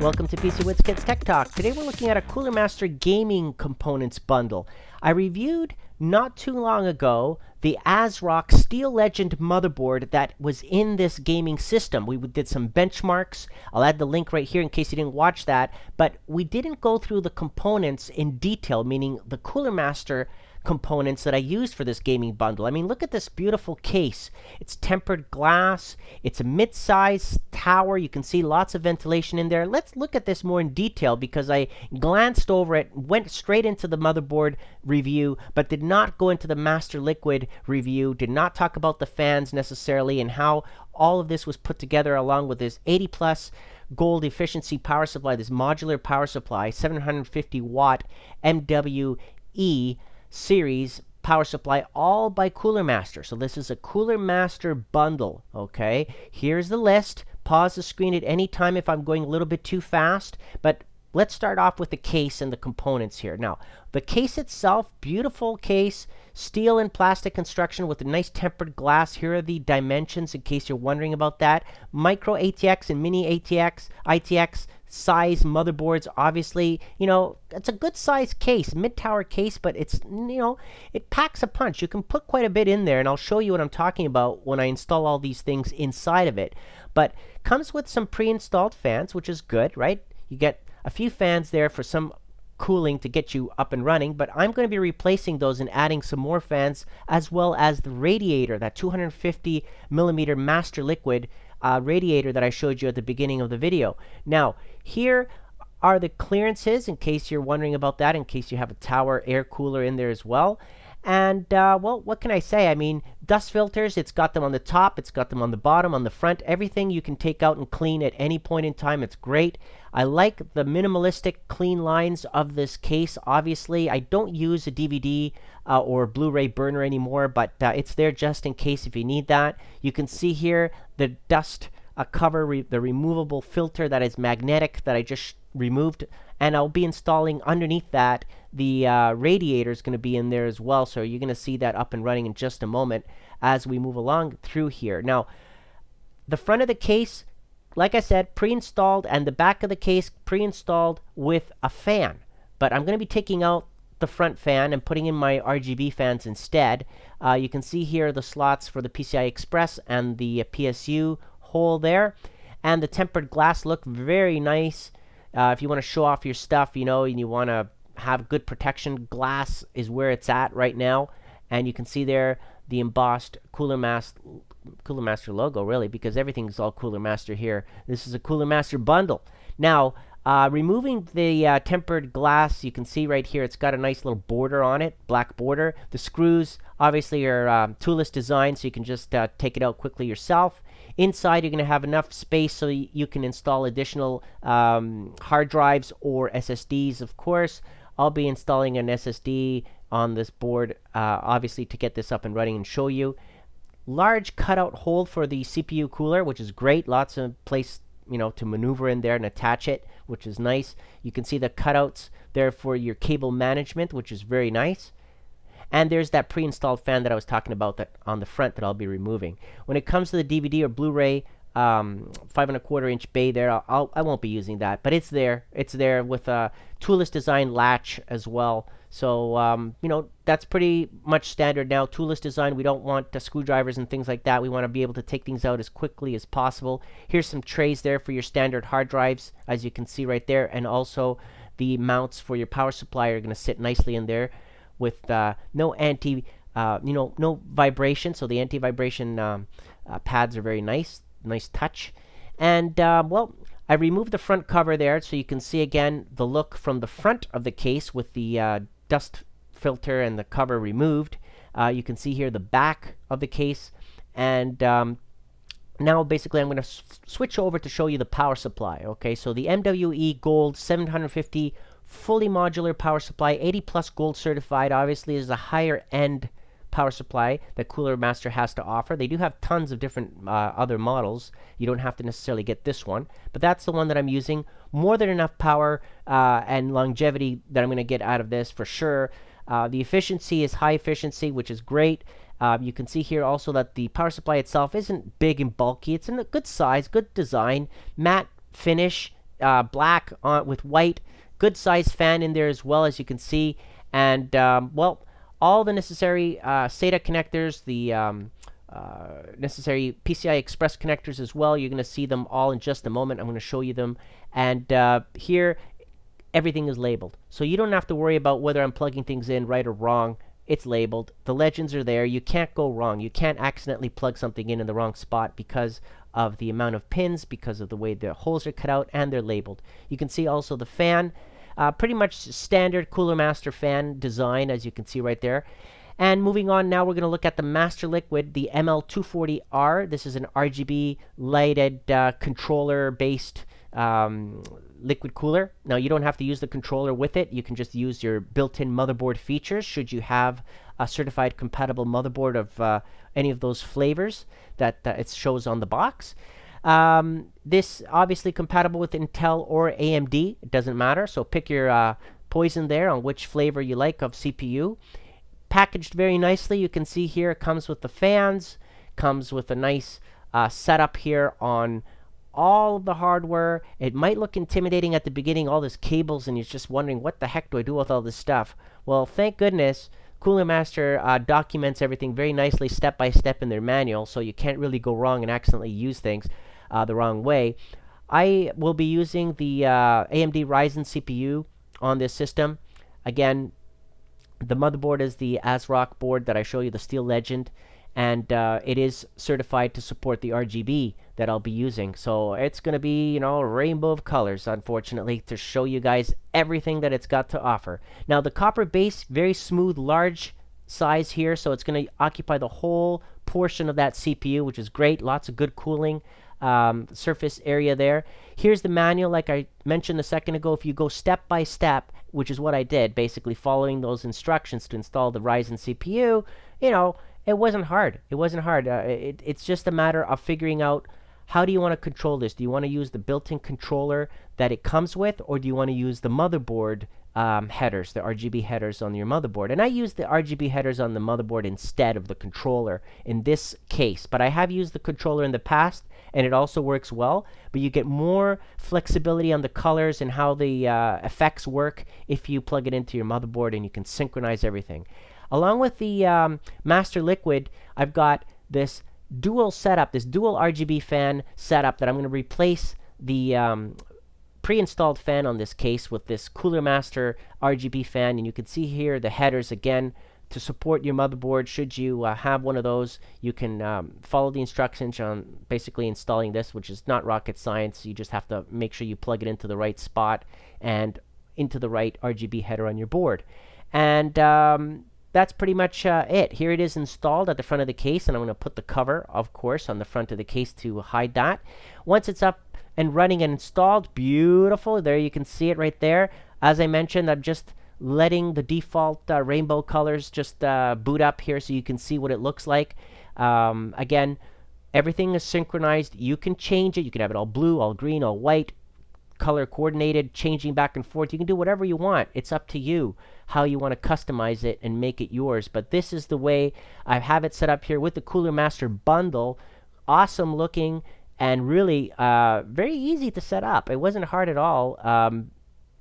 Welcome to PC Wits Kids Tech Talk. Today we're looking at a Cooler Master gaming components bundle. I reviewed not too long ago the ASRock Steel Legend motherboard that was in this gaming system. We did some benchmarks. I'll add the link right here in case you didn't watch that. But we didn't go through the components in detail, meaning the Cooler Master components that I used for this gaming bundle. I mean, look at this beautiful case. It's tempered glass. It's a mid-size tower. You can see lots of ventilation in there. Let's look at this more in detail because I glanced over it, went straight into the motherboard review, but did not go into the Master Liquid review, did not talk about the fans necessarily and how all of this was put together along with this 80 plus gold efficiency power supply, this modular power supply, 750 watt MWE series power supply, all by Cooler Master. So this is a Cooler Master bundle. Okay, here's the list. Pause the screen at any time if I'm going a little bit too fast, but let's start off with the case and the components here. Now, the case itself, beautiful case, steel and plastic construction with a nice tempered glass. Here are the dimensions in case you're wondering about that. Micro ATX and mini ITX size motherboards. Obviously, you know, it's a good size case, mid-tower case, but it's, you know, it packs a punch. You can put quite a bit in there, and I'll show you what I'm talking about when I install all these things inside of it. But comes with some pre-installed fans, which is good, right? You get a few fans there for some cooling to get you up and running, but I'm going to be replacing those and adding some more fans, as well as the radiator, that 250 millimeter Master Liquid radiator that I showed you at the beginning of the video. Now, here are the clearances, in case you're wondering about that, in case you have a tower air cooler in there as well. And, well, what can I say? I mean, dust filters, it's got them on the top, it's got them on the bottom, on the front. Everything you can take out and clean at any point in time. It's great. I like the minimalistic clean lines of this case. Obviously, I don't use a DVD or Blu-ray burner anymore, but it's there just in case if you need that. You can see here the dust cover, the removable filter that is magnetic that I just removed, and I'll be installing underneath that the radiator is going to be in there as well, so you're going to see that up and running in just a moment as we move along through here. Now, the front of the case, like I said, pre-installed, and the back of the case pre-installed with a fan, but I'm going to be taking out the front fan and putting in my RGB fans instead. You can see here the slots for the PCI Express and the PSU hole there, and the tempered glass look very nice. If you want to show off your stuff, you know, and you want to have good protection, glass is where it's at right now. And you can see there the embossed Cooler Master logo, really, because everything's all Cooler Master here. This is a Cooler Master bundle. Now, removing the tempered glass, you can see right here it's got a nice little border on it, black border. The screws obviously are toolless design, so you can just take it out quickly yourself. Inside, you're going to have enough space so you can install additional hard drives or SSDs, of course. I'll be installing an SSD on this board, obviously, to get this up and running and show you. Large cutout hole for the CPU cooler, which is great. Lots of place, you know, to maneuver in there and attach it, which is nice. You can see the cutouts there for your cable management, which is very nice. And there's that pre-installed fan that I was talking about that on the front that I'll be removing. When it comes to the DVD or Blu-ray 5¼ inch bay there, I won't be using that, but it's there. It's there with a toolless design latch as well. So, you know, that's pretty much standard now. Toolless design, we don't want screwdrivers and things like that. We want to be able to take things out as quickly as possible. Here's some trays there for your standard hard drives, as you can see right there. And also the mounts for your power supply are going to sit nicely in there with no vibration. So the anti-vibration pads are very nice touch. And, well, I removed the front cover there so you can see again the look from the front of the case with the dust filter and the cover removed. You can see here the back of the case, and now basically I'm going to switch over to show you the power supply. Okay, so the MWE Gold 750 fully modular power supply, 80 plus gold certified. Obviously is a higher end power supply that Cooler Master has to offer. They do have tons of different other models. You don't have to necessarily get this one, but that's the one that I'm using. More than enough power and longevity that I'm going to get out of this for sure. The efficiency is high efficiency, which is great. You can see here also that the power supply itself isn't big and bulky. It's in a good size, good design, matte finish, black with white. Good size fan in there as well, as you can see. And well, all the necessary SATA connectors, the necessary PCI Express connectors as well. You're going to see them all in just a moment. I'm going to show you them. And here, everything is labeled. So you don't have to worry about whether I'm plugging things in right or wrong. It's labeled. The legends are there. You can't go wrong. You can't accidentally plug something in the wrong spot because of the amount of pins, because of the way the holes are cut out, and they're labeled. You can see also the fan. Pretty much standard Cooler Master fan design, as you can see right there. And moving on, now we're going to look at the Master Liquid, the ML240R. This is an RGB lighted controller-based liquid cooler. Now, you don't have to use the controller with it. You can just use your built-in motherboard features should you have a certified compatible motherboard of any of those flavors that it shows on the box. This obviously compatible with Intel or AMD. It doesn't matter. So pick your poison there on which flavor you like of CPU. Packaged very nicely. You can see here it comes with the fans, comes with a nice setup here on all of the hardware. It might look intimidating at the beginning, all these cables, and you're just wondering, what the heck do I do with all this stuff? Well, thank goodness Cooler Master documents everything very nicely step by step in their manual, so you can't really go wrong and accidentally use things the wrong way. I will be using the AMD Ryzen CPU on this system. Again, the motherboard is the ASRock board that I show you, the Steel Legend, and it is certified to support the RGB that I'll be using. So it's going to be, a rainbow of colors, unfortunately, to show you guys everything that it's got to offer. Now, the copper base, very smooth, large size here, so it's going to occupy the whole portion of that CPU, which is great. Lots of good cooling surface area there. Here's the manual, like I mentioned a second ago. If you go step by step, which is what I did, basically following those instructions to install the Ryzen CPU, it wasn't hard. It wasn't hard. It's just a matter of figuring out, how do you want to control this? Do you want to use the built-in controller that it comes with, or do you want to use the motherboard headers, the RGB headers on your motherboard? And I use the RGB headers on the motherboard instead of the controller in this case. But I have used the controller in the past, and it also works well. But you get more flexibility on the colors and how the effects work if you plug it into your motherboard, and you can synchronize everything. Along with the Master Liquid, I've got this dual setup, this dual RGB fan setup that I'm going to replace the pre-installed fan on this case with this Cooler Master RGB fan. And you can see here the headers again to support your motherboard. Should you have one of those, you can follow the instructions on basically installing this, which is not rocket science. You just have to make sure you plug it into the right spot and into the right RGB header on your board. And that's pretty much it. Here it is installed at the front of the case, and I'm going to put the cover, of course, on the front of the case to hide that. Once it's up and running and installed, beautiful. There you can see it right there. As I mentioned, I'm just letting the default rainbow colors just boot up here so you can see what it looks like. Again, everything is synchronized. You can change it. You can have it all blue, all green, all white, color coordinated, changing back and forth. You can do whatever you want. It's up to you how you want to customize it and make it yours. But this is the way I have it set up here with the Cooler Master bundle. Awesome looking and really very easy to set up. It wasn't hard at all.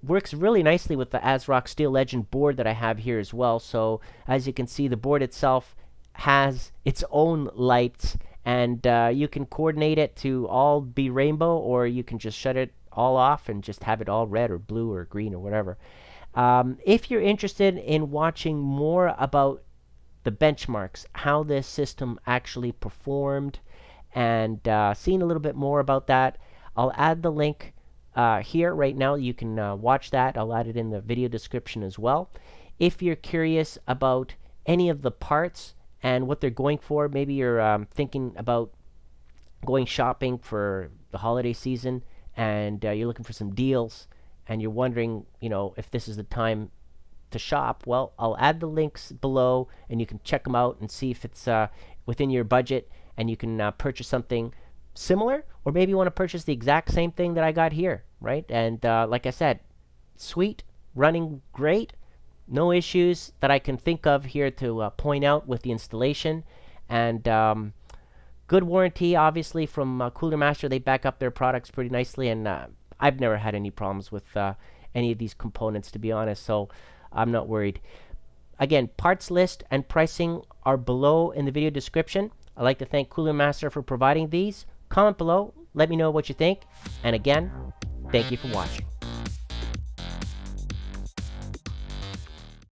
Works really nicely with the ASRock Steel Legend board that I have here as well. So as you can see, the board itself has its own lights, and you can coordinate it to all be rainbow, or you can just shut it all off and just have it all red or blue or green or whatever. If you're interested in watching more about the benchmarks, how this system actually performed, and seeing a little bit more about that, I'll add the link here right now. You can watch that. I'll add it in the video description as well. If you're curious about any of the parts and what they're going for, maybe you're thinking about going shopping for the holiday season, and you're looking for some deals, and you're wondering, if this is the time to shop, well, I'll add the links below, and you can check them out and see if it's within your budget, and you can purchase something similar, or maybe you want to purchase the exact same thing that I got here, right? And like I said, sweet, running great, no issues that I can think of here to point out with the installation, and good warranty, obviously, from Cooler Master. They back up their products pretty nicely, and I've never had any problems with any of these components, to be honest, so I'm not worried. Again, parts list and pricing are below in the video description. I'd like to thank Cooler Master for providing these. Comment below, let me know what you think, and again, thank you for watching.